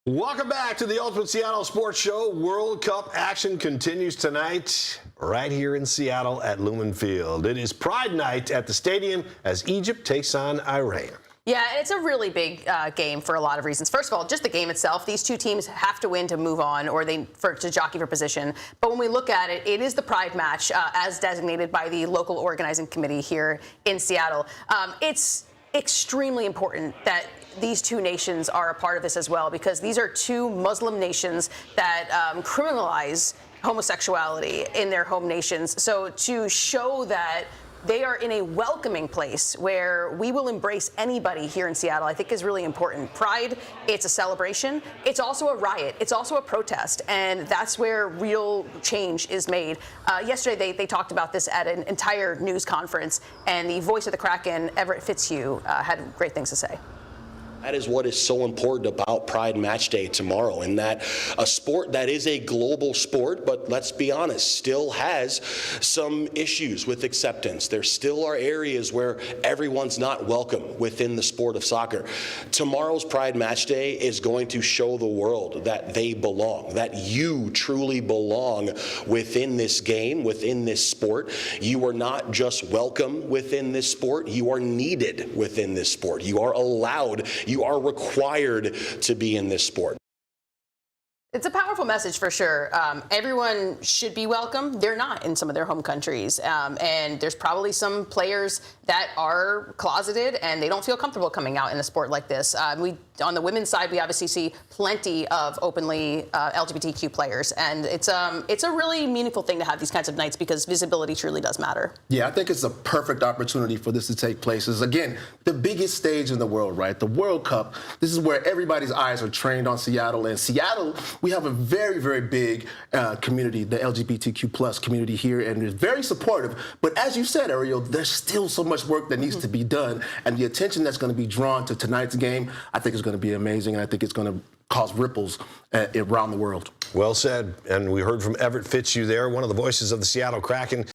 Welcome back to the Ultimate Seattle Sports Show. World Cup action continues tonight right here in Seattle at Lumen Field. It is Pride Night at the stadium as Egypt takes on Iran. Yeah, it's a really big game for a lot of reasons. First of all, just the game itself. These two teams have to win to move on, or to jockey for position. But when we look at it, it is the Pride match as designated by the local organizing committee here in Seattle. It's extremely important that these two nations are a part of this as well, because these are two Muslim nations that criminalize homosexuality in their home nations. So to show that they are in a welcoming place where we will embrace anybody here in Seattle, I think is really important. Pride, it's a celebration. It's also a riot. It's also a protest. And that's where real change is made. Yesterday, they talked about this at an entire news conference, and the voice of the Kraken, Everett Fitzhugh, had great things to say. That is what is so important about Pride Match Day tomorrow, in that a sport that is a global sport, but let's be honest, still has some issues with acceptance. There still are areas where everyone's not welcome within the sport of soccer. Tomorrow's Pride Match Day is going to show the world that they belong, that you truly belong within this game, within this sport. You are not just welcome within this sport, you are needed within this sport. You are allowed, you are required to be in this sport. It's a powerful message for sure. Everyone should be welcome. They're not in some of their home countries. And there's probably some players that are closeted and they don't feel comfortable coming out in a sport like this. On the women's side, we obviously see plenty of openly LGBTQ players. And it's a really meaningful thing to have these kinds of nights, because visibility truly does matter. Yeah, I think it's a perfect opportunity for this to take place. It's, again, the biggest stage in the world, right? The World Cup. This is where everybody's eyes are trained on Seattle. And Seattle, we have a very, very big community, the LGBTQ plus community here, and it's very supportive. But as you said, Ariel, there's still so much work that needs to be done. And the attention that's going to be drawn to tonight's game, I think is going to be amazing. And I think it's going to cause ripples around the world. Well said. And we heard from Everett Fitzhugh there, one of the voices of the Seattle Kraken.